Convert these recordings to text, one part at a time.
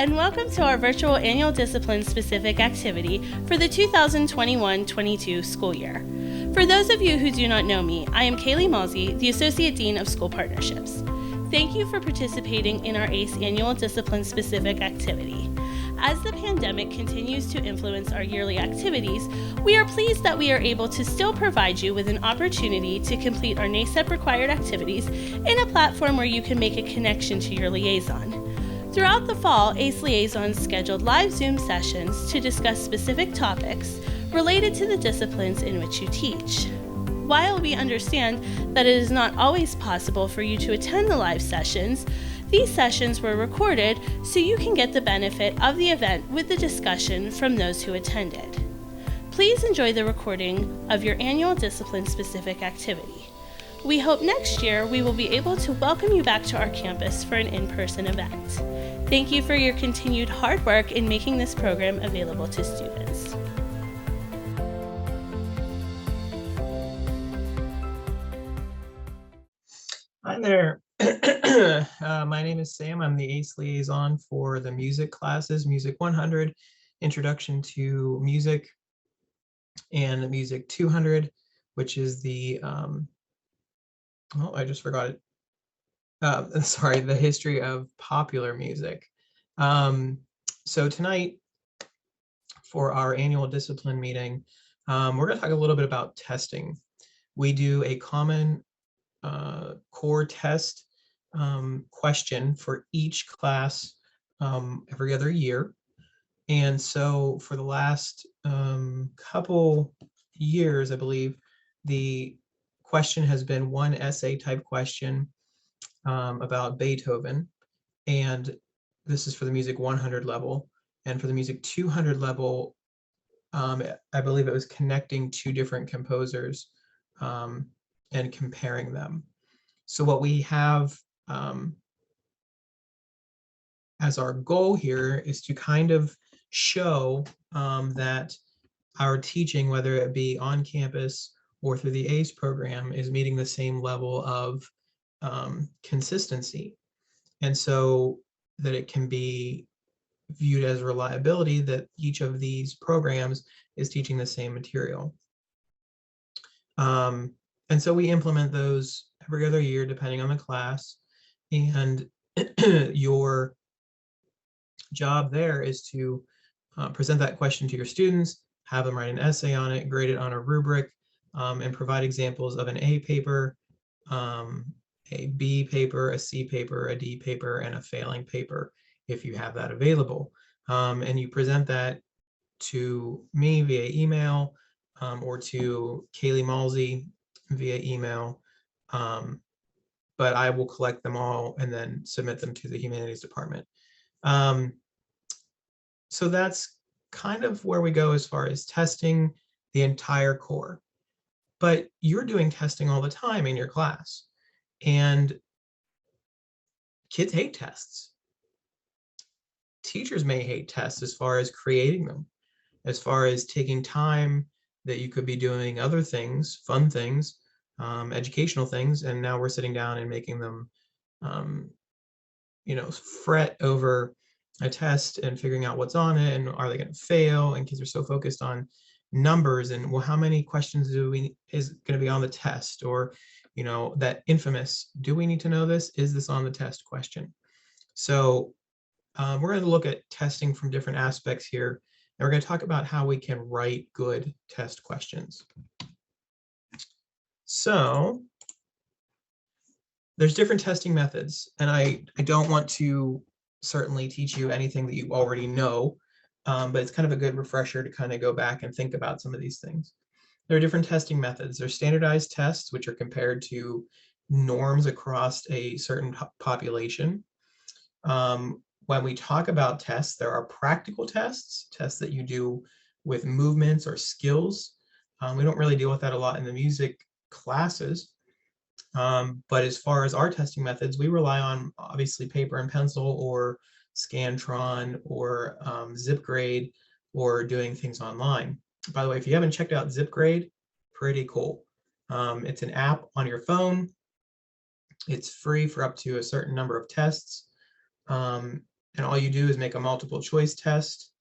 and welcome to our virtual annual discipline-specific activity for the 2021-22 school year. For those of you who do not know me, I am Kaylee Malsey, the Associate Dean of School Partnerships. Thank you for participating in our ACE annual discipline-specific activity. As the pandemic continues to influence our yearly activities, we are pleased that we are able to still provide you with an opportunity to complete our NACEP required activities in a platform where you can make a connection to your liaison. Throughout the fall, ACE Liaisons scheduled live Zoom sessions to discuss specific topics related to the disciplines in which you teach. While we understand that it is not always possible for you to attend the live sessions, these sessions were recorded so you can get the benefit of the event with the discussion from those who attended. Please enjoy the recording of your annual discipline-specific activity. We hope next year we will be able to welcome you back to our campus for an in-person event. Thank you for your continued hard work in making this program available to students. Hi there. My name is Sam. I'm the ACE liaison for the music classes, Music 100, Introduction to Music, and Music 200, which is the, I just forgot it. The history of popular music. So tonight, for our annual discipline meeting, we're going to talk a little bit about testing. We do a common core test question for each class every other year. And so for the last couple years, I believe, the question has been one essay type question about Beethoven. And this is for the Music 100 level. And for the Music 200 level, I believe it was connecting two different composers and comparing them. So what we have as our goal here is to kind of show that our teaching, whether it be on campus or through the ACE program, is meeting the same level of consistency. And so that it can be viewed as reliability, that each of these programs is teaching the same material. And so we implement those every other year, depending on the class. And your job there is to present that question to your students, have them write an essay on it, grade it on a rubric, and provide examples of an A paper, a B paper, a C paper, a D paper, and a failing paper, if you have that available. And you present that to me via email or to Kaylee Malsey via email. But I will collect them all and then submit them to the humanities department. So that's kind of where we go as far as testing the entire core. But you're doing testing all the time in your class, and kids hate tests. Teachers may hate tests as far as creating them, as far as taking time that you could be doing other things, fun things, educational things, and now we're sitting down and making them, fret over a test and figuring out what's on it and are they going to fail, and kids are so focused on numbers and, well, how many questions is going to be on the test, or that infamous, do we need to know this, is this on the test question. So we're going to look at testing from different aspects here, and we're going to talk about how we can write good test questions. So there's different testing methods, and I don't want to certainly teach you anything that you already know, but it's kind of a good refresher to kind of go back and think about some of these things. There are different testing methods. There's standardized tests, which are compared to norms across a certain population. When we talk about tests, there are practical tests, tests that you do with movements or skills. We don't really deal with that a lot in the music classes. But as far as our testing methods, we rely on obviously paper and pencil, or Scantron, or ZipGrade, or doing things online. By the way, if you haven't checked out ZipGrade, pretty cool. It's an app on your phone. It's free for up to a certain number of tests. And all you do is make a multiple choice test,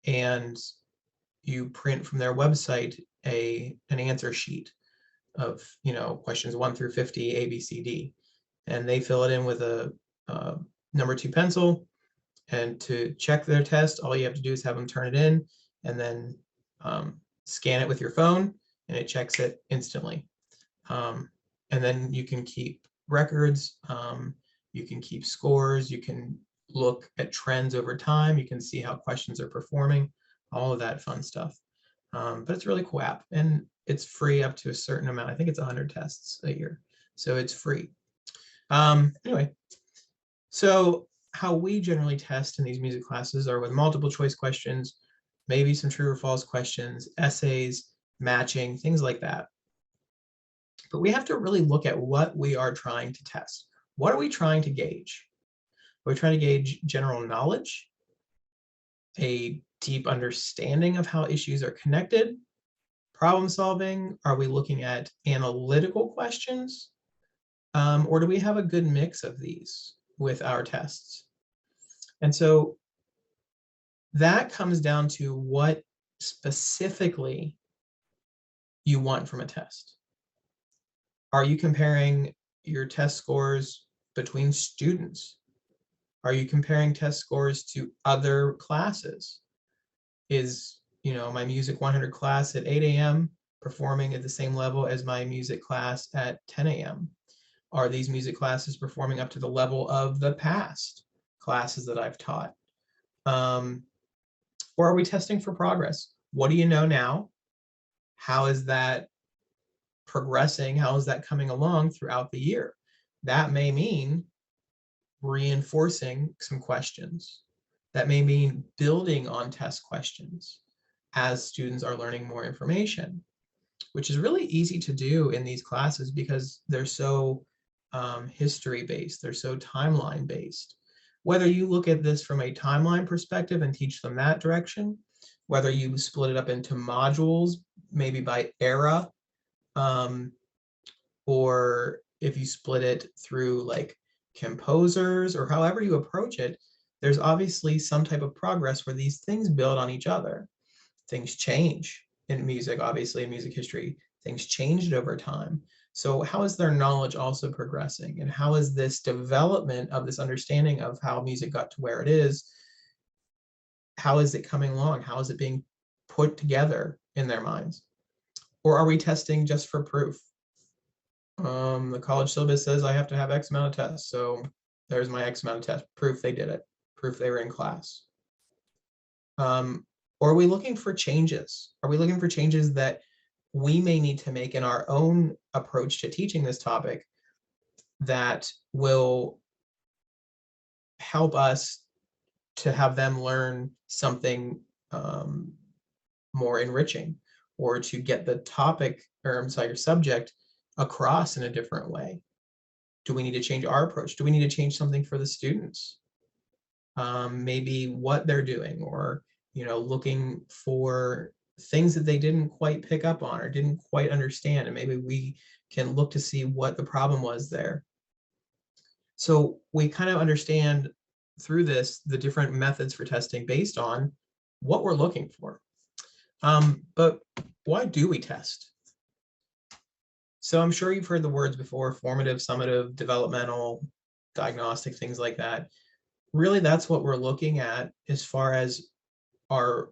and you print from their website an answer sheet of, questions 1 through 50, A, B, C, D. And they fill it in with a number 2 pencil. And to check their test, all you have to do is have them turn it in and then scan it with your phone, and it checks it instantly. And then you can keep records, you can keep scores, you can look at trends over time, you can see how questions are performing, all of that fun stuff. But it's a really cool app, and it's free up to a certain amount. I think it's 100 tests a year, so it's free. Anyway, so how we generally test in these music classes are with multiple choice questions, maybe some true or false questions, essays, matching, things like that. But we have to really look at what we are trying to test. What are we trying to gauge? Are we trying to gauge general knowledge, a deep understanding of how issues are connected, problem solving? Are we looking at analytical questions? Or do we have a good mix of these with our tests? And so that comes down to what specifically you want from a test. Are you comparing your test scores between students? Are you comparing test scores to other classes? Is, my Music 100 class at 8 a.m. performing at the same level as my music class at 10 a.m.? Are these music classes performing up to the level of the past classes that I've taught? Or are we testing for progress? What do you know now? How is that progressing? How is that coming along throughout the year? That may mean reinforcing some questions. That may mean building on test questions as students are learning more information, which is really easy to do in these classes because they're so history-based, they're so timeline-based. Whether you look at this from a timeline perspective and teach them that direction, whether you split it up into modules, maybe by era, or if you split it through like composers, or however you approach it, there's obviously some type of progress where these things build on each other. Things change in music, obviously in music history, things changed over time. So how is their knowledge also progressing? And how is this development of this understanding of how music got to where it is, how is it coming along? How is it being put together in their minds? Or are we testing just for proof? The college syllabus says I have to have X amount of tests, so there's my X amount of tests. Proof they did it. Proof they were in class. Or are we looking for changes? Are we looking for changes that we may need to make in our own approach to teaching this topic that will help us to have them learn something more enriching, or to get the topic, or I'm sorry, your subject across in a different way? Do we need to change our approach? Do we need to change something for the students? Maybe what they're doing, or looking for things that they didn't quite pick up on or didn't quite understand, and maybe we can look to see what the problem was there. So we kind of understand through this the different methods for testing based on what we're looking for. But why do we test? So I'm sure you've heard the words before: formative, summative, developmental, diagnostic, things like that. Really, that's what we're looking at as far as our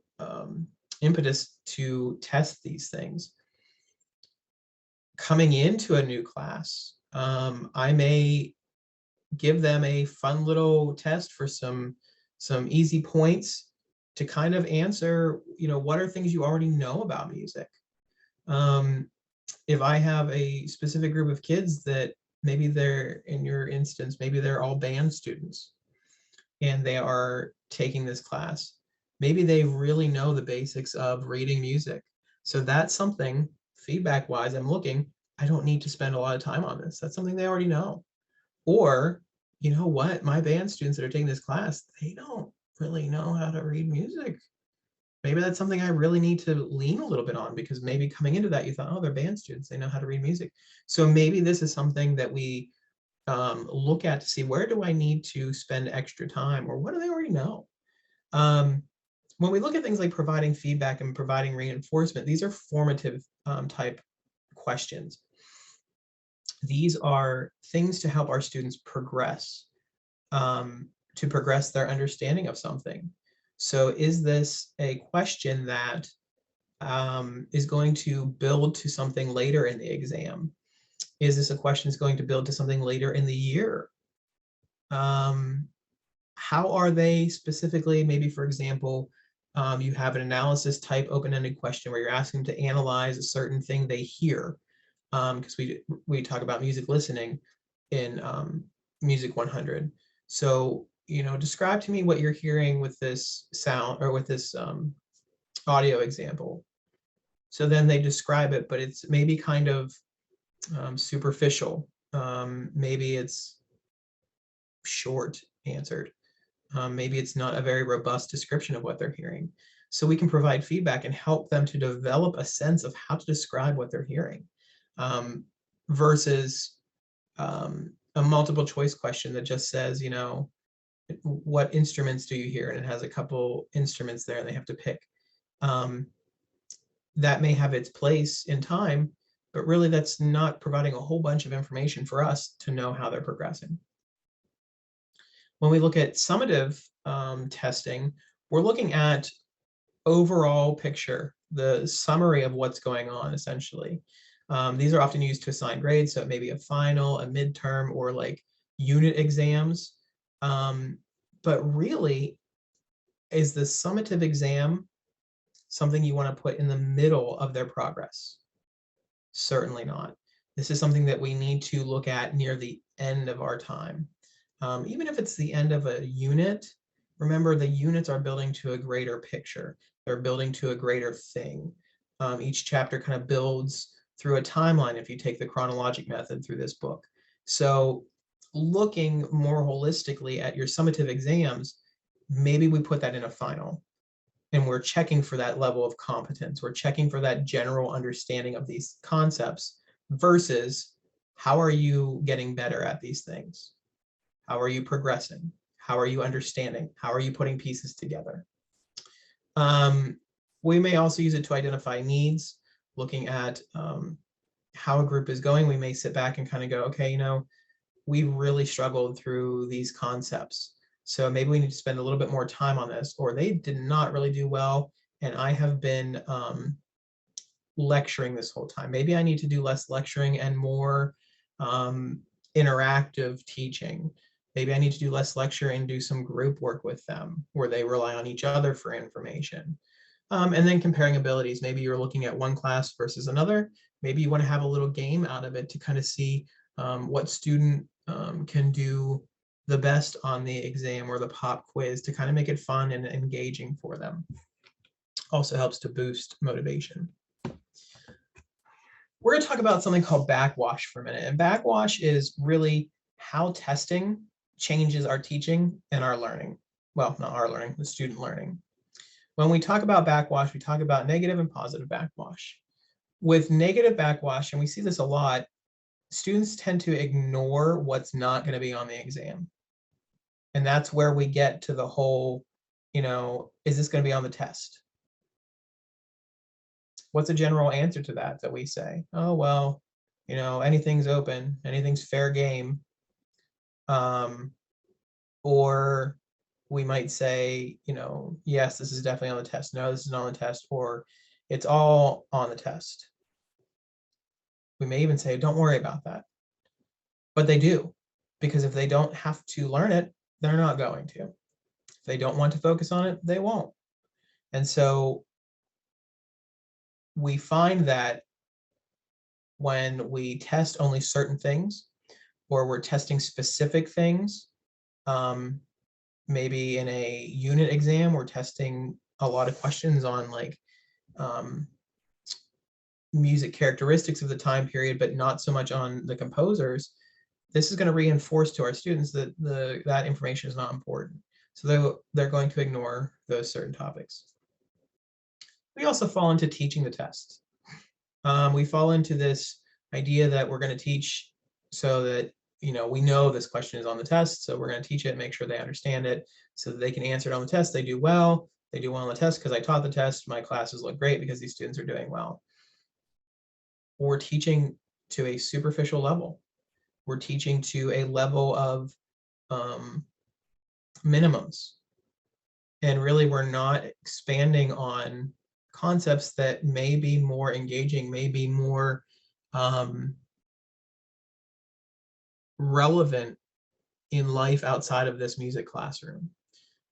impetus to test these things. Coming into a new class, I may give them a fun little test for some easy points to kind of answer, what are things you already know about music? If I have a specific group of kids that maybe they're, in your instance, maybe they're all band students and they are taking this class, maybe they really know the basics of reading music. So that's something, feedback wise, I don't need to spend a lot of time on this. That's something they already know. Or, you know what, my band students that are taking this class, they don't really know how to read music. Maybe that's something I really need to lean a little bit on, because maybe coming into that, you thought, oh, they're band students, they know how to read music. So maybe this is something that we look at to see where do I need to spend extra time, or what do they already know? When we look at things like providing feedback and providing reinforcement, these are formative type questions. These are things to help our students progress, to progress their understanding of something. So is this a question that is going to build to something later in the exam? Is this a question that's going to build to something later in the year? How are they specifically, maybe for example, you have an analysis type open-ended question where you're asking them to analyze a certain thing they hear, because we talk about music listening in Music 100. So, describe to me what you're hearing with this sound or with this audio example. So then they describe it, but it's maybe kind of superficial. Maybe it's short answered. Maybe it's not a very robust description of what they're hearing. So we can provide feedback and help them to develop a sense of how to describe what they're hearing, versus a multiple choice question that just says, what instruments do you hear? And it has a couple instruments there and they have to pick. That may have its place in time, but really that's not providing a whole bunch of information for us to know how they're progressing. When we look at summative testing, we're looking at overall picture, the summary of what's going on, essentially. These are often used to assign grades, so it may be a final, a midterm, or like unit exams. But really, is the summative exam something you want to put in the middle of their progress? Certainly not. This is something that we need to look at near the end of our time. Even if it's the end of a unit, remember the units are building to a greater picture. They're building to a greater thing. Each chapter kind of builds through a timeline if you take the chronologic method through this book. So looking more holistically at your summative exams, maybe we put that in a final. And we're checking for that level of competence. We're checking for that general understanding of these concepts versus how are you getting better at these things? How are you progressing? How are you understanding? How are you putting pieces together? We may also use it to identify needs, looking at how a group is going. We may sit back and kind of go, okay, we really struggled through these concepts. So maybe we need to spend a little bit more time on this, or they did not really do well. And I have been lecturing this whole time. Maybe I need to do less lecturing and more interactive teaching. Maybe I need to do less lecture and do some group work with them where they rely on each other for information. And then comparing abilities. Maybe you're looking at one class versus another. Maybe you want to have a little game out of it to kind of see what student can do the best on the exam or the pop quiz to kind of make it fun and engaging for them. Also helps to boost motivation. We're going to talk about something called backwash for a minute. And backwash is really how testing changes our teaching and our learning. Well, not our learning, the student learning. When we talk about backwash, we talk about negative and positive backwash. With negative backwash, and we see this a lot, students tend to ignore what's not going to be on the exam. And that's where we get to the whole, is this going to be on the test? What's a general answer to that we say? Oh, well, anything's open, anything's fair game. Or we might say, yes, this is definitely on the test. No, this is not on the test, or it's all on the test. We may even say, don't worry about that. But they do, because if they don't have to learn it, they're not going to. If they don't want to focus on it, they won't. And so we find that when we test only certain things, or we're testing specific things, maybe in a unit exam, we're testing a lot of questions on like music characteristics of the time period, but not so much on the composers. This is going to reinforce to our students that that information is not important. So they're going to ignore those certain topics. We also fall into teaching the test. We fall into this idea that we're going to teach so that we know this question is on the test, so we're going to teach it, make sure they understand it so that they can answer it on the test. They do well on the test because I taught the test. My classes look great because these students are doing well. We're teaching to a superficial level. We're teaching to a level of minimums. And really, we're not expanding on concepts that may be more engaging, may be more relevant in life outside of this music classroom.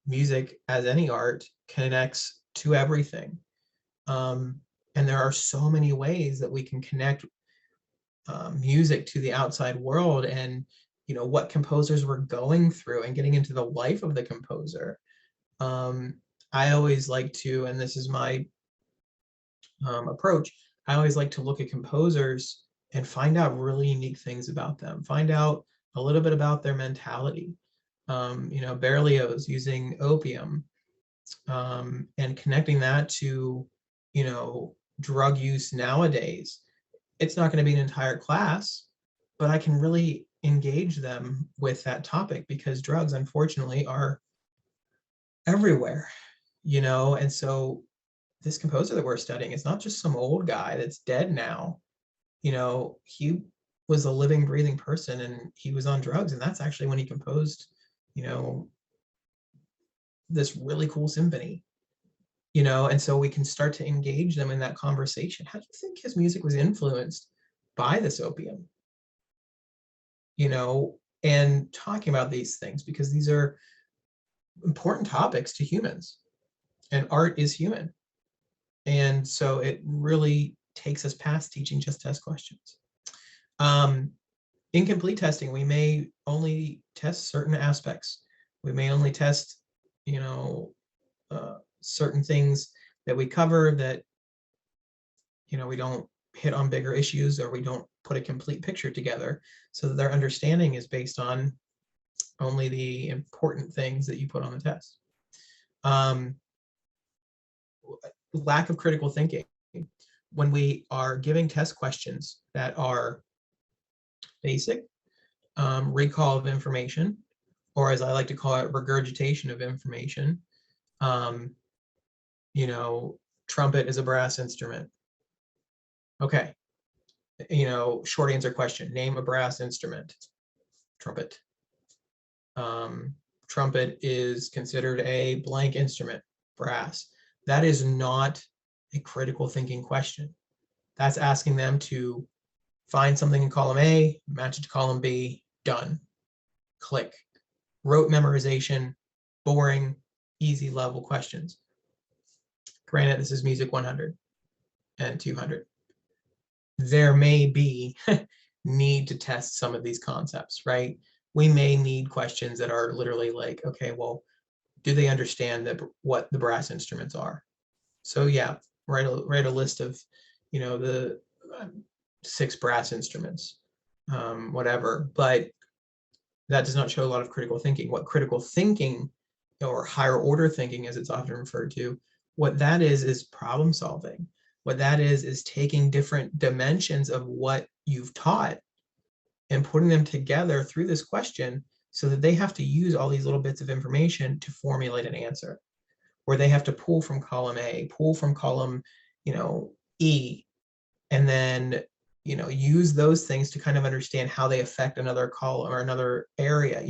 Music, as any art, connects to everything. And there are so many ways that we can connect music to the outside world, and what composers were going through and getting into the life of the composer. I always like to, and this is my approach, I always like to look at composers and find out really unique things about them, find out a little bit about their mentality. Berlioz using opium and connecting that to, drug use nowadays. It's not going to be an entire class, but I can really engage them with that topic because drugs, unfortunately, are everywhere, and so this composer that we're studying is not just some old guy that's dead now. He was a living, breathing person, and he was on drugs, and that's actually when he composed, this really cool symphony. And so we can start to engage them in that conversation. How do you think his music was influenced by this opium? And talking about these things, because these are important topics to humans, and art is human. And so it really takes us past teaching just test questions. Incomplete testing, we may only test certain aspects. We may only test, certain things that we cover that, we don't hit on bigger issues, or we don't put a complete picture together so that their understanding is based on only the important things that you put on the test. Lack of critical thinking. When we are giving test questions that are basic, recall of information, or as I like to call it, regurgitation of information. Trumpet is a brass instrument. Okay. Short answer question, name a brass instrument. Trumpet. Trumpet is considered a blank instrument, brass. That is not a critical thinking question. That's asking them to find something in column A, match it to column B, done. Click. Rote memorization, boring, easy level questions. Granted, this is music 100 and 200. There may be need to test some of these concepts, right? We may need questions that are literally like, okay, well, do they understand what the brass instruments are? So yeah, write a list of, the 6 brass instruments, whatever. But that does not show a lot of critical thinking. What critical thinking, or higher order thinking, as it's often referred to, what that is problem solving. What that is taking different dimensions of what you've taught and putting them together through this question so that they have to use all these little bits of information to formulate an answer, where they have to pull from column A, pull from column, E, and then, use those things to kind of understand how they affect another column or another area.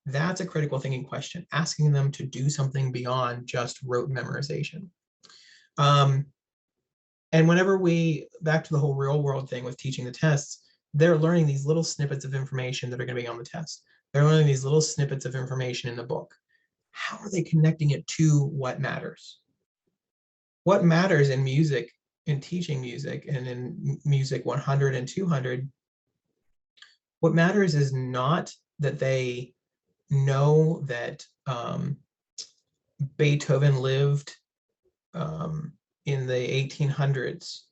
That's a critical thinking question, asking them to do something beyond just rote memorization. And whenever back to the whole real world thing with teaching the tests, they're learning these little snippets of information that are going to be on the test. They're learning these little snippets of information in the book. How are they connecting it to what matters? What matters in music, in teaching music, and in music 100 and 200, what matters is not that they know that Beethoven lived in the 1800s.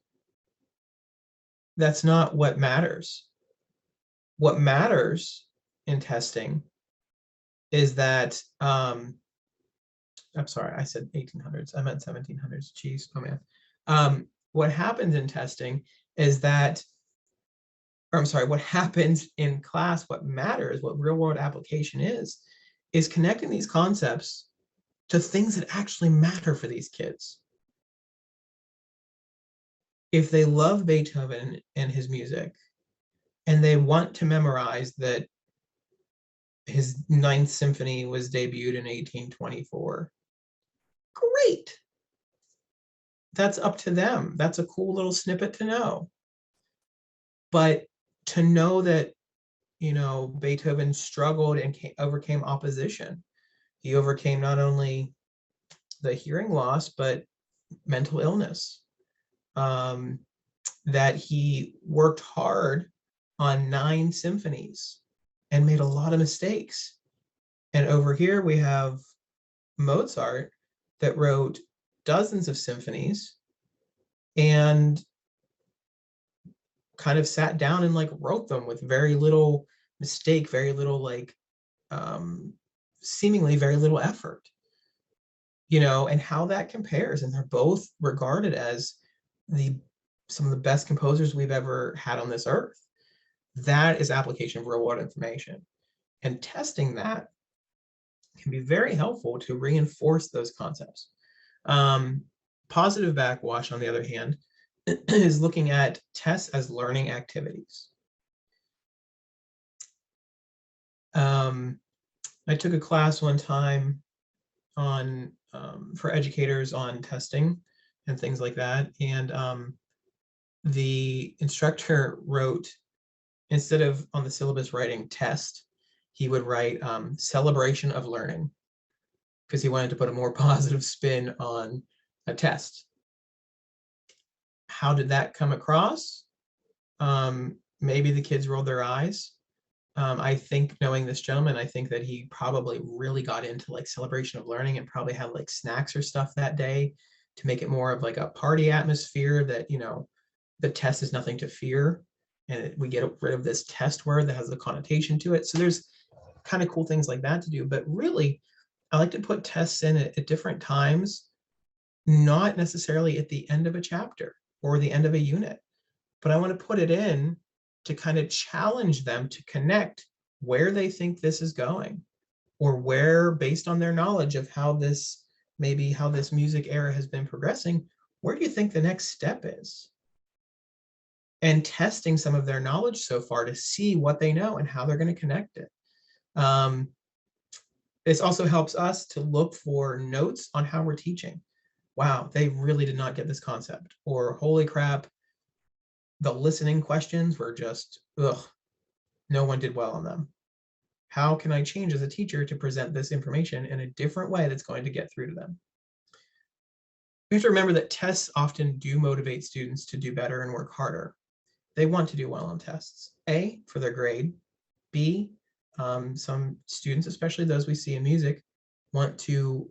That's not what matters. What matters in testing is that, I'm sorry, I said 1800s, I meant 1700s, geez, oh man. What happens in testing is that or I'm sorry, what happens in class, what matters, what real world application is connecting these concepts to things that actually matter for these kids. If they love Beethoven and his music, and they want to memorize that his Ninth Symphony was debuted in 1824, great. That's up to them. That's a cool little snippet to know. But to know that, Beethoven struggled and overcame opposition. He overcame not only the hearing loss, but mental illness. That he worked hard on 9 symphonies and made a lot of mistakes. And over here we have Mozart that wrote dozens of symphonies and kind of sat down and wrote them with very little mistake, very little seemingly very little effort, and how that compares. And they're both regarded as some of the best composers we've ever had on this earth. That is application of real world information. And testing that can be very helpful to reinforce those concepts. Positive backwash, on the other hand, is looking at tests as learning activities. I took a class one time on for educators on testing and things like that, and the instructor wrote, instead of on the syllabus writing test, he would write celebration of learning, because he wanted to put a more positive spin on a test. How did that come across? Maybe the kids rolled their eyes. I think, knowing this gentleman, I think that he probably really got into celebration of learning and probably had snacks or stuff that day to make it more of a party atmosphere, that, the test is nothing to fear. And we get rid of this test word that has the connotation to it. So there's kind of cool things like that to do. But really, I like to put tests in at different times, not necessarily at the end of a chapter or the end of a unit, but I want to put it in to kind of challenge them to connect where they think this is going, or where, based on their knowledge of how this music era has been progressing, where do you think the next step is? And testing some of their knowledge so far to see what they know and how they're going to connect it. This also helps us to look for notes on how we're teaching. Wow, they really did not get this concept. Or holy crap, the listening questions were just, no one did well on them. How can I change as a teacher to present this information in a different way that's going to get through to them? We have to remember that tests often do motivate students to do better and work harder. They want to do well on tests. A, for their grade. B, some students, especially those we see in music, want to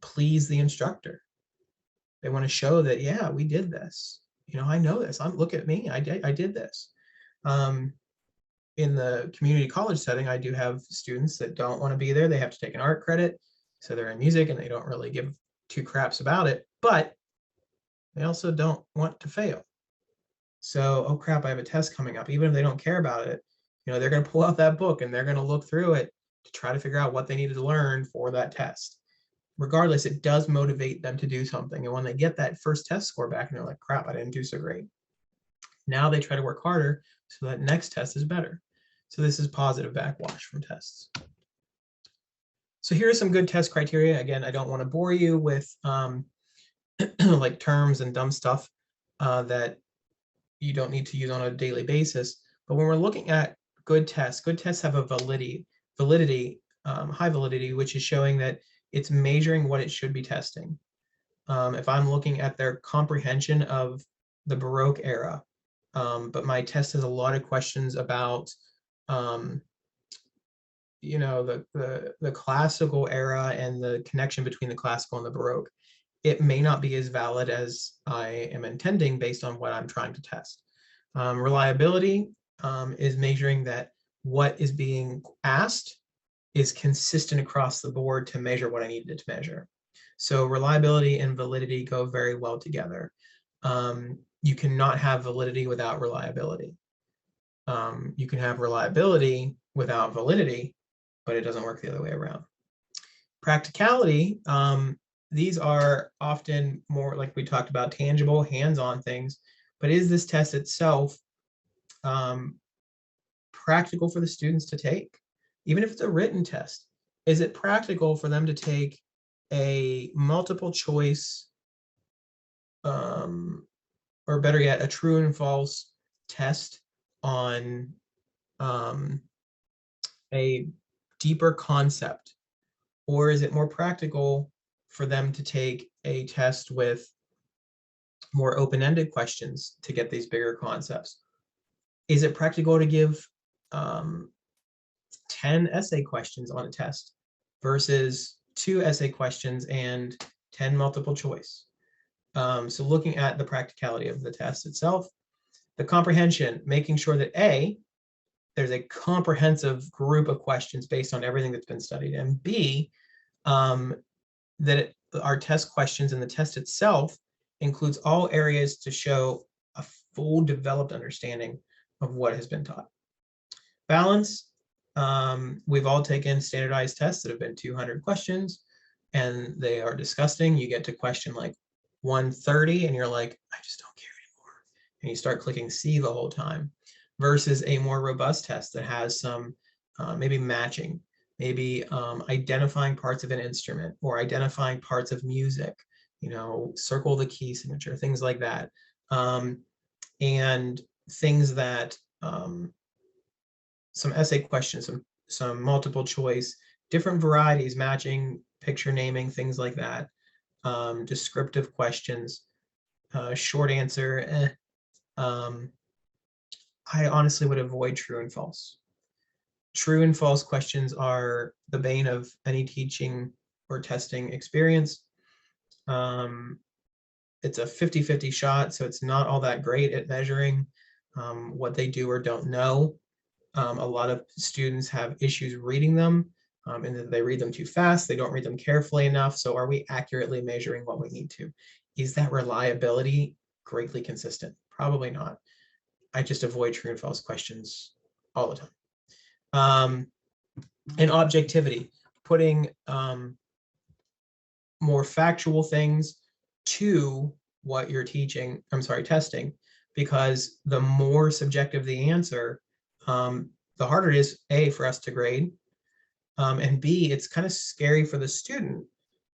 please the instructor. They want to show that, yeah, we did this. I know this. Look at me. I did this. In the community college setting, I do have students that don't want to be there. They have to take an art credit, so they're in music and they don't really give two craps about it, but they also don't want to fail. So, oh crap, I have a test coming up. Even if they don't care about it, they're going to pull out that book and they're going to look through it to try to figure out what they needed to learn for that test. Regardless, it does motivate them to do something. And when they get that first test score back and they're like, crap, I didn't do so great, now they try to work harder so that next test is better. So this is positive backwash from tests. So here are some good test criteria. Again, I don't want to bore you with terms and dumb stuff that you don't need to use on a daily basis. But when we're looking at good tests have a validity, high validity, which is showing that it's measuring what it should be testing. If I'm looking at their comprehension of the Baroque era, but my test has a lot of questions about the classical era and the connection between the classical and the Baroque, it may not be as valid as I am intending based on what I'm trying to test. Reliability is measuring that what is being asked is consistent across the board to measure what I needed it to measure. So reliability and validity go very well together. you cannot have validity without reliability. You can have reliability without validity, but it doesn't work the other way around. Practicality, these are often more, like we talked about, tangible, hands-on things, but is this test itself practical for the students to take? Even if it's a written test, is it practical for them to take a multiple choice, or better yet, a true and false test on a deeper concept? Or is it more practical for them to take a test with more open-ended questions to get these bigger concepts? Is it practical to give 10 essay questions on a test versus 2 essay questions and 10 multiple choice? So looking at the practicality of the test itself, the comprehension, making sure that A, there's a comprehensive group of questions based on everything that's been studied, and B, that our test questions and the test itself includes all areas to show a full developed understanding of what has been taught. Balance, we've all taken standardized tests that have been 200 questions and they are disgusting. You get to question like 130 and you're like, I just don't care anymore. And you start clicking C the whole time, versus a more robust test that has some maybe matching, maybe identifying parts of an instrument or identifying parts of music, circle the key signature, things like that. And things that, some essay questions, some multiple choice, different varieties, matching, picture naming, things like that. Descriptive questions, short answer. I honestly would avoid true and false. True and false questions are the bane of any teaching or testing experience. It's a 50-50 shot, so it's not all that great at measuring what they do or don't know. A lot of students have issues reading them, and they read them too fast. They don't read them carefully enough. So are we accurately measuring what we need to? Is that reliability greatly consistent? Probably not. I just avoid true and false questions all the time. And objectivity, putting more factual things to what you're testing, because the more subjective the answer, the harder it is, A, for us to grade, and B, it's kind of scary for the student.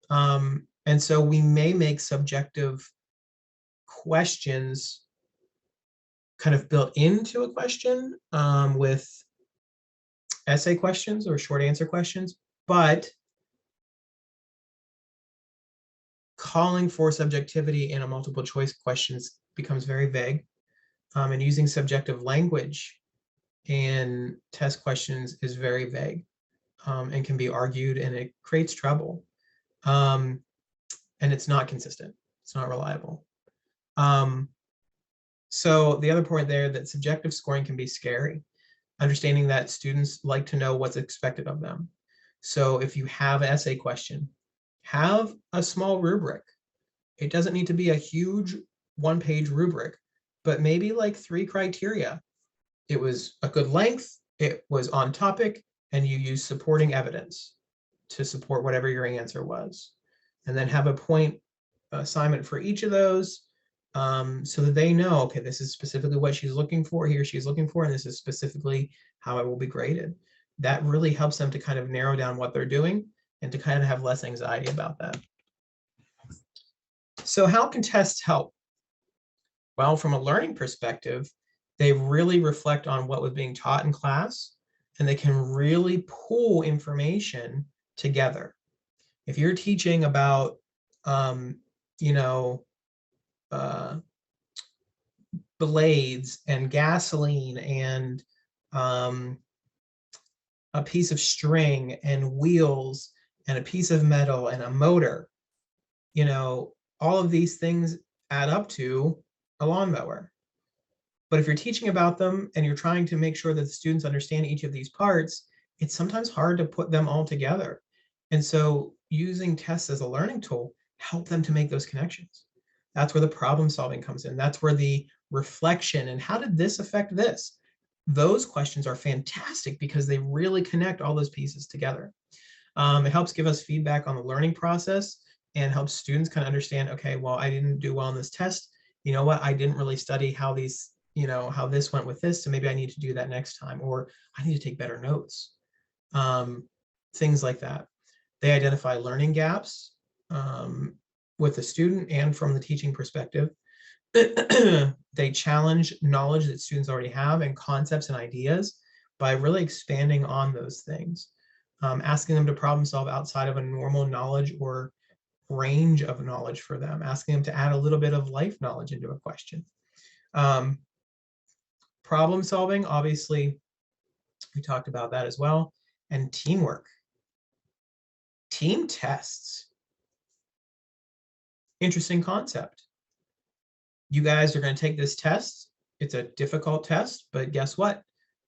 And so we may make subjective questions kind of built into a question with essay questions or short answer questions, but calling for subjectivity in a multiple choice questions becomes very vague, and using subjective language in test questions is very vague, and can be argued, and it creates trouble. And it's not consistent. It's not reliable. So the other point there, that subjective scoring can be scary, understanding that students like to know what's expected of them. So if you have an essay question, have a small rubric. It doesn't need to be a huge one-page rubric, but maybe like 3 criteria. It was a good length, it was on topic, and you use supporting evidence to support whatever your answer was. And then have a point assignment for each of those, so that they know, okay, this is specifically what she's looking for, he or she's looking for, and this is specifically how it will be graded. That really helps them to kind of narrow down what they're doing and to kind of have less anxiety about that. So how can tests help? Well, from a learning perspective, they really reflect on what was being taught in class, and they can really pull information together. If you're teaching about, blades and gasoline and a piece of string and wheels and a piece of metal and a motor, all of these things add up to a lawnmower. But if you're teaching about them and you're trying to make sure that the students understand each of these parts, it's sometimes hard to put them all together. And so using tests as a learning tool help them to make those connections. That's where the problem solving comes in. That's where the reflection and how did this affect this? Those questions are fantastic because they really connect all those pieces together. It helps give us feedback on the learning process and helps students kind of understand, okay, well, I didn't do well in this test. You know what? I didn't really study how these, how this went with this. So maybe I need to do that next time, or I need to take better notes. Things like that. They identify learning gaps with the student and from the teaching perspective. They challenge knowledge that students already have and concepts and ideas by really expanding on those things, asking them to problem solve outside of a normal knowledge or range of knowledge for them, asking them to add a little bit of life knowledge into a question. Problem solving, obviously, we talked about that as well, and teamwork. Team tests. Interesting concept. You guys are going to take this test. It's a difficult test, but guess what?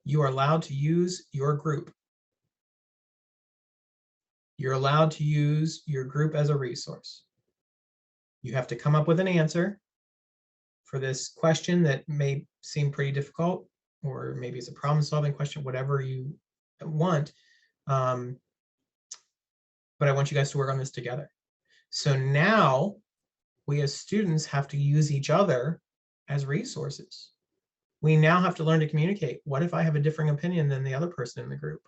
You are allowed to use your group. You're allowed to use your group as a resource. You have to come up with an answer for this question that may seem pretty difficult, or maybe it's a problem-solving question, whatever you want. But I want you guys to work on this together. So now we as students have to use each other as resources. We now have to learn to communicate. What if I have a differing opinion than the other person in the group?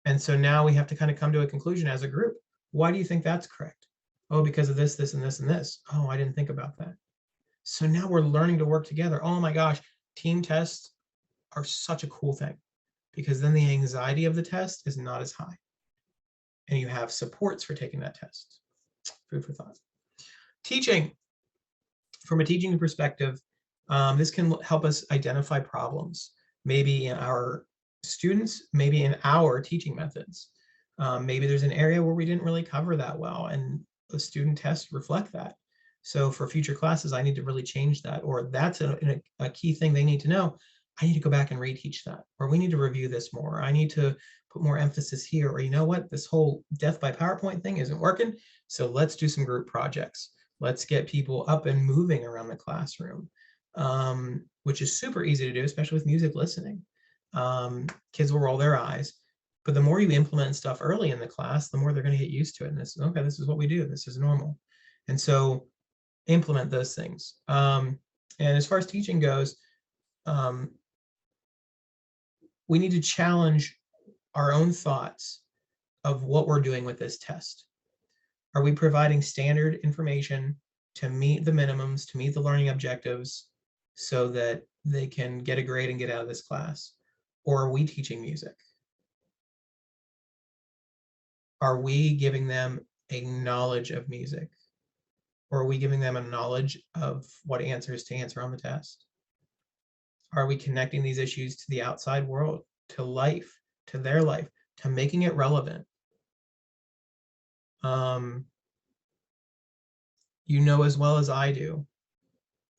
And so now we have to kind of come to a conclusion as a group. Why do you think that's correct? Oh, because of this, this, and this, and this. Oh, I didn't think about that. So now we're learning to work together. Oh my gosh, team tests are such a cool thing, because then the anxiety of the test is not as high. And you have supports for taking that test. Food for thought. Teaching. From a teaching perspective, this can help us identify problems, maybe in our students, maybe in our teaching methods. Maybe there's an area where we didn't really cover that well, and the student tests reflect that. So for future classes, I need to really change that, or that's a key thing they need to know. I need to go back and reteach that, or we need to review this more. I need to put more emphasis here, or you know what, this whole death by PowerPoint thing isn't working, so let's do some group projects. Let's get people up and moving around the classroom, which is super easy to do, especially with music listening. Kids will roll their eyes, but the more you implement stuff early in the class, the more they're going to get used to it. And this is, okay, this is what we do. This is normal. And so implement those things. And as far as teaching goes, we need to challenge our own thoughts of what we're doing with this test. Are we providing standard information to meet the minimums, to meet the learning objectives, so that they can get a grade and get out of this class? Or are we teaching music? Are we giving them a knowledge of music? Or are we giving them a knowledge of what answers to answer on the test? Are we connecting these issues to the outside world, to life, to their life, to making it relevant? You know as well as I do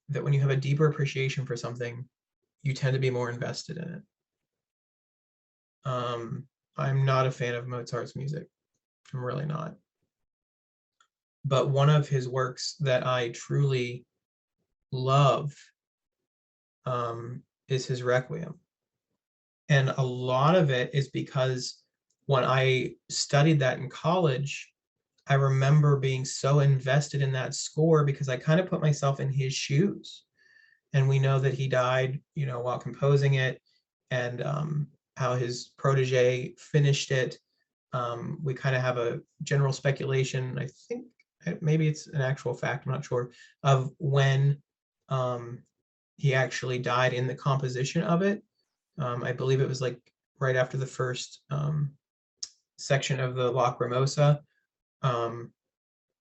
that when you have a deeper appreciation for something, you tend to be more invested in it. I'm not a fan of Mozart's music. I'm really not. But one of his works that I truly love is his Requiem. And a lot of it is because when I studied that in college, I remember being so invested in that score because I kind of put myself in his shoes. And we know that he died, while composing it, and how his protege finished it. We kind of have a general speculation, I think maybe it's an actual fact, I'm not sure, of when he actually died in the composition of it. I believe it was like right after the first section of the Lacrimosa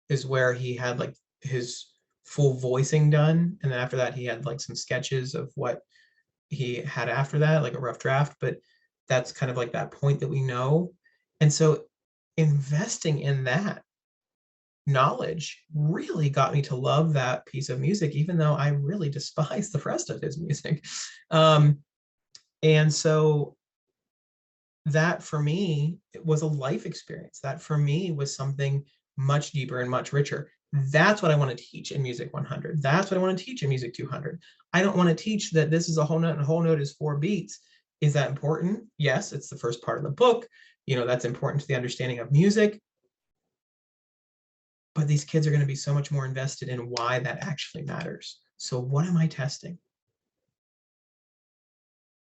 is where he had like his full voicing done, and then after that he had like some sketches of what he had after that, like a rough draft, but that's kind of like that point that we know. And so investing in that knowledge really got me to love that piece of music, even though I really despise the rest of his music. And so that for me, it was a life experience. That for me was something much deeper and much richer. That's what I want to teach in Music 100. That's what I want to teach in Music 200. I don't want to teach that this is a whole note and a whole note is 4 beats. Is that important? Yes, it's the first part of the book. That's important to the understanding of music. But these kids are going to be so much more invested in why that actually matters. So what am I testing?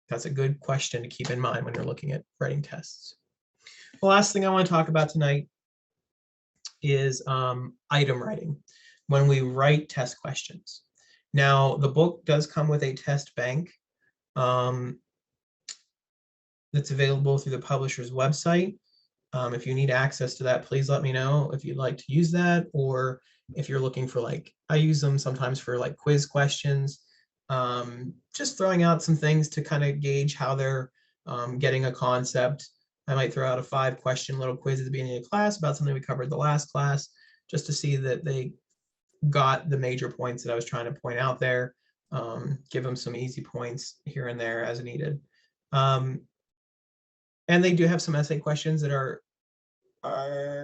That's a good question to keep in mind when you're looking at writing tests. The last thing I want to talk about tonight is item writing when we write test questions. Now, the book does come with a test bank that's available through the publisher's website. If you need access to that, please let me know if you'd like to use that, or if you're looking for, like, I use them sometimes for like quiz questions, just throwing out some things to kind of gauge how they're getting a concept. I might throw out a 5-question little quiz at the beginning of class about something we covered the last class, just to see that they got the major points that I was trying to point out there. Give them some easy points here and there as needed. And they do have some essay questions that are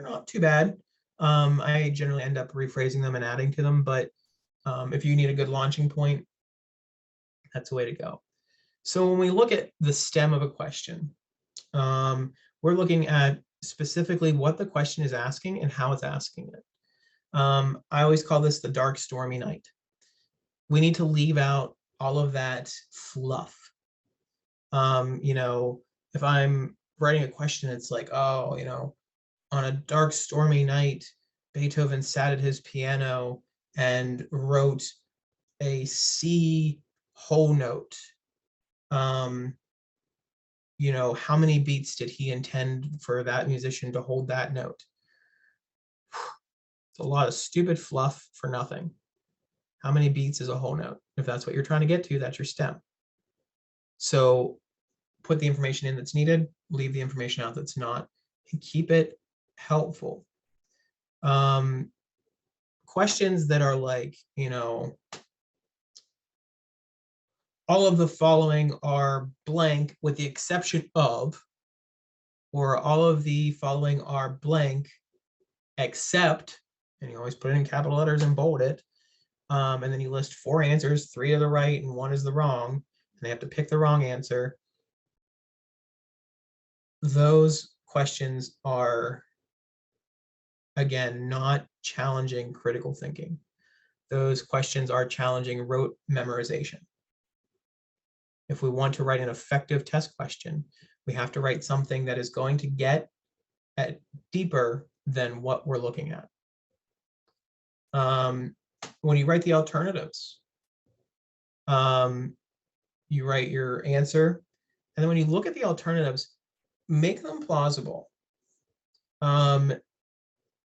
not too bad. I generally end up rephrasing them and adding to them, but if you need a good launching point, that's the way to go. So when we look at the stem of a question, we're looking at specifically what the question is asking and how it's asking it. I always call this the dark, stormy night. We need to leave out all of that fluff. If I'm writing a question, it's like, oh, on a dark, stormy night, Beethoven sat at his piano and wrote a C whole note. How many beats did he intend for that musician to hold that note? It's a lot of stupid fluff for nothing. How many beats is a whole note? If that's what you're trying to get to, that's your stem. So put the information in that's needed, leave the information out that's not, and keep it helpful. Questions that are like, all of the following are blank with the exception of, or all of the following are blank except, and you always put it in capital letters and bold it, and then you list 4 answers, 3 are the right and 1 is the wrong, and they have to pick the wrong answer. Those questions are, again, not challenging critical thinking. Those questions are challenging rote memorization. If we want to write an effective test question, we have to write something that is going to get at deeper than what we're looking at. When you write the alternatives, you write your answer, and then when you look at the alternatives, make them plausible.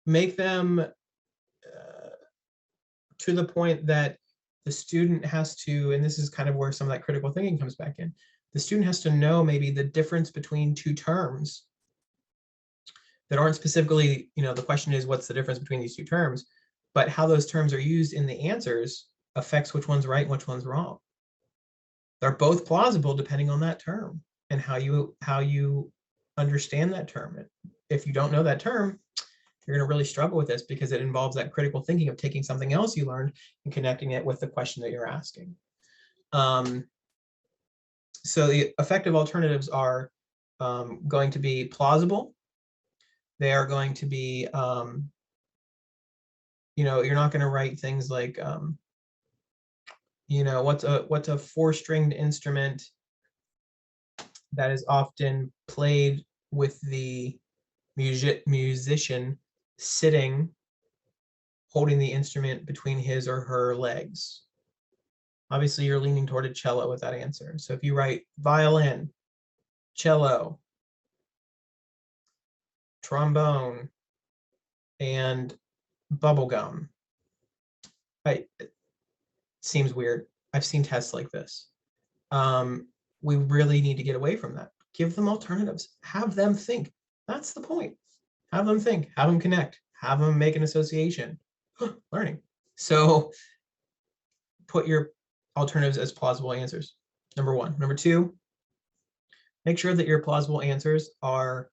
Make them to the point that the student has to, and this is kind of where some of that critical thinking comes back in, the student has to know maybe the difference between 2 terms that aren't specifically, the question is what's the difference between these 2 terms, but how those terms are used in the answers affects which one's right and which one's wrong. They're both plausible depending on that term and how you understand that term. If you don't know that term, you're going to really struggle with this because it involves that critical thinking of taking something else you learned and connecting it with the question that you're asking. So the effective alternatives are going to be plausible. They are going to be, you're not going to write things like, what's a 4-stringed instrument that is often played with the musician sitting, holding the instrument between his or her legs. Obviously, you're leaning toward a cello with that answer. So if you write violin, cello, trombone, and bubblegum, it seems weird. I've seen tests like this. We really need to get away from that. Give them alternatives. Have them think. That's the point. Have them think. Have them connect. Have them make an association. Learning. So put your alternatives as plausible answers. Number 1. Number 2, make sure that your plausible answers are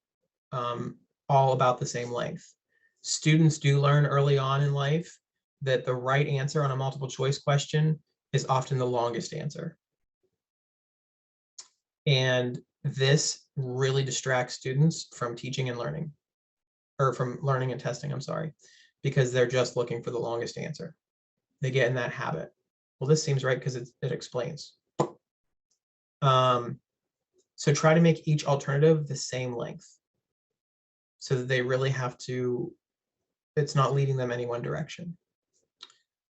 all about the same length. Students do learn early on in life that the right answer on a multiple choice question is often the longest answer. And this really distracts students from teaching and learning, or from learning and testing, I'm sorry, because they're just looking for the longest answer. They get in that habit. Well, this seems right because it explains. So try to make each alternative the same length so that they really have to, it's not leading them any one direction.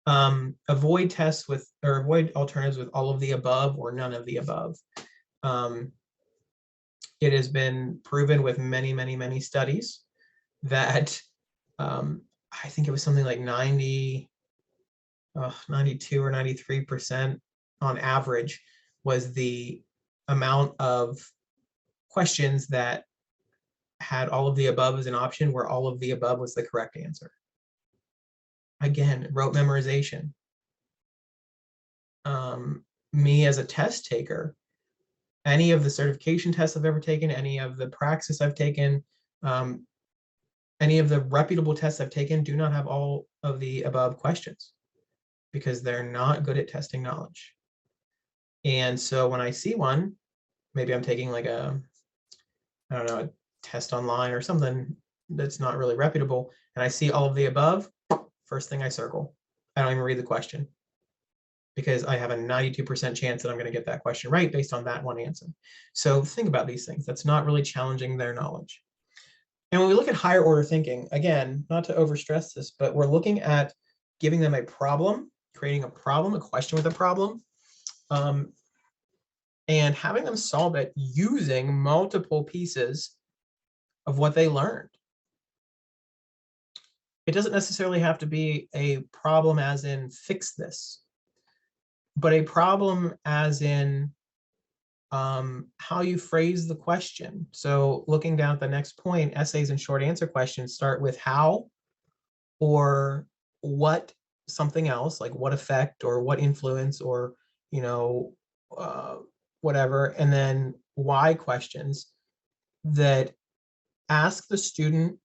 Avoid tests with, or avoid alternatives with all of the above or none of the above. It has been proven with many, many, many studies that I think it was something like 92 or 93% on average was the amount of questions that had all of the above as an option, where all of the above was the correct answer. Again, rote memorization. Me as a test taker, any of the certification tests I've ever taken, any of the praxis I've taken, any of the reputable tests I've taken do not have all of the above questions because they're not good at testing knowledge. And so when I see one, maybe I'm taking like a, I don't know, a test online or something that's not really reputable, and I see all of the above, first thing I circle. I don't even read the question because I have a 92% chance that I'm going to get that question right based on that one answer. So think about these things. That's not really challenging their knowledge. And when we look at higher order thinking, again, not to overstress this, but we're looking at giving them a problem, creating a problem, a question with a problem, and having them solve it using multiple pieces of what they learned. It doesn't necessarily have to be a problem as in fix this, but a problem as in how you phrase the question. So looking down at the next point, essays and short answer questions start with how or what something else, like what effect or what influence or, you know, whatever, and then why questions that ask the student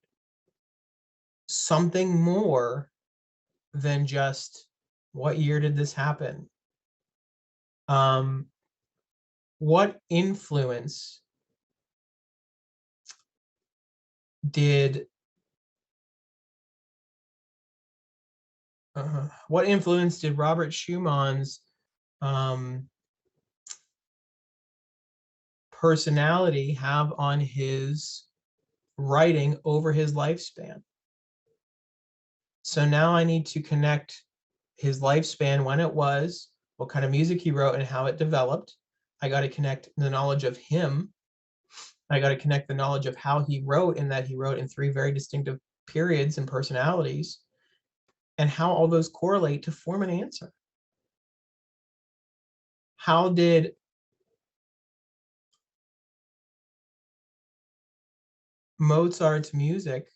something more than just what year did this happen? What influence did Robert Schumann's personality have on his writing over his lifespan? So now I need to connect his lifespan, when it was, what kind of music he wrote, and how it developed. I got to connect the knowledge of him. I got to connect the knowledge of how he wrote, in that he wrote in 3 very distinctive periods and personalities, and how all those correlate to form an answer. How did Mozart's music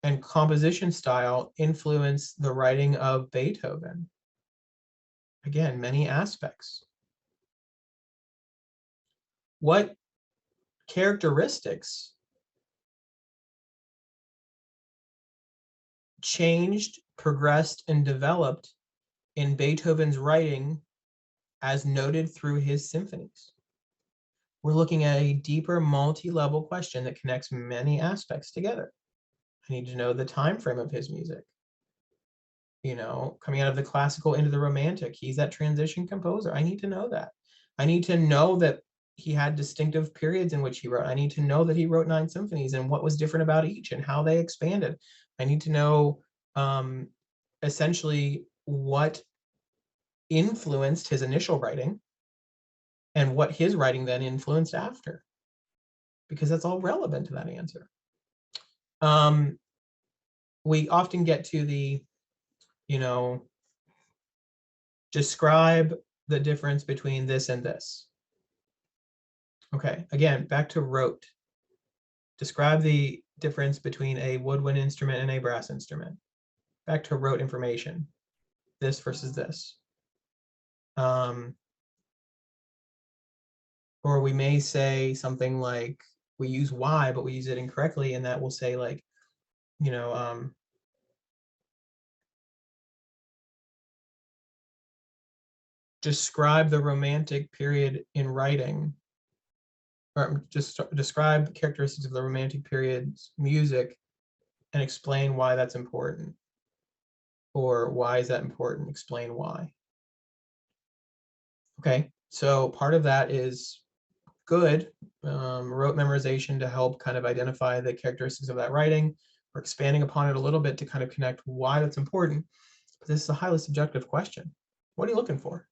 and composition style influence the writing of Beethoven? Again, many aspects. What characteristics changed, progressed, and developed in Beethoven's writing as noted through his symphonies? We're looking at a deeper multi-level question that connects many aspects together. I need to know the time frame of his music. You know, coming out of the classical into the romantic, he's that transition composer. I need to know that. I need to know that he had distinctive periods in which he wrote. I need to know that he wrote 9 symphonies and what was different about each and how they expanded. I need to know essentially what influenced his initial writing and what his writing then influenced after, because that's all relevant to that answer. We often get to the, you know, describe the difference between this and this. Okay, again, back to rote. Describe the difference between a woodwind instrument and a brass instrument. Back to rote information. This versus this. Or we may say something like, we use why, but we use it incorrectly, and that will say like, you know, describe the Romantic period in writing, or just describe characteristics of the Romantic period's music and explain why that's important. Or why is that important? Explain why. Okay, so part of that is good rote memorization to help kind of identify the characteristics of that writing, or expanding upon it a little bit to kind of connect why that's important. But this is a highly subjective question. What are you looking for?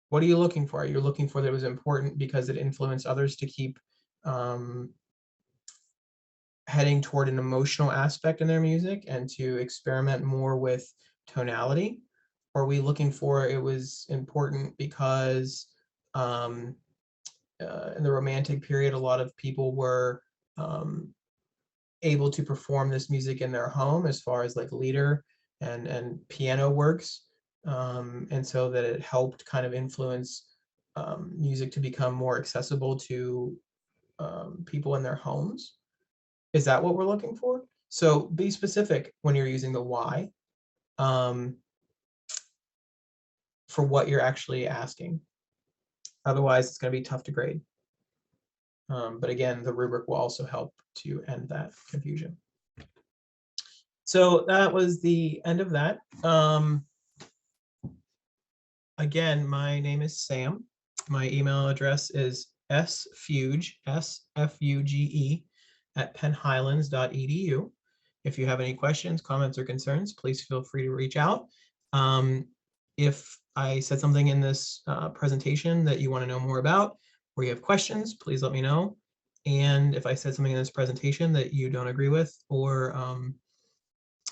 What are you looking for? Are you looking for that it was important because it influenced others to keep heading toward an emotional aspect in their music and to experiment more with tonality? Or are we looking for it was important because in the Romantic period, a lot of people were able to perform this music in their home, as far as like lieder and piano works, and so that it helped kind of influence music to become more accessible to people in their homes? Is that what we're looking for? So be specific when you're using the why for what you're actually asking. Otherwise, it's going to be tough to grade. But again, the rubric will also help to end that confusion. So that was the end of that. Again, my name is Sam. My email address is sfuge, S-F-U-G-E, at pennhighlands.edu. If you have any questions, comments, or concerns, please feel free to reach out. If I said something in this presentation that you want to know more about, or you have questions, please let me know. And if I said something in this presentation that you don't agree with, or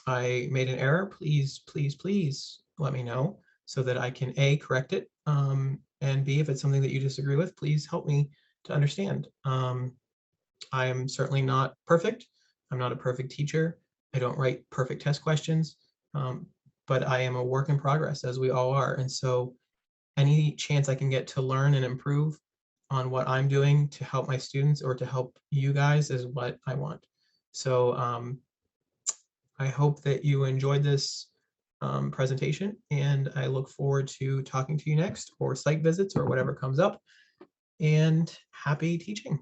I made an error, please, please, please let me know so that I can A, correct it, and B, if it's something that you disagree with, please help me to understand. I am certainly not perfect. I'm not a perfect teacher. I don't write perfect test questions, but I am a work in progress, as we all are. And so any chance I can get to learn and improve on what I'm doing to help my students or to help you guys is what I want. So I hope that you enjoyed this presentation, and I look forward to talking to you next, or site visits, or whatever comes up, and happy teaching.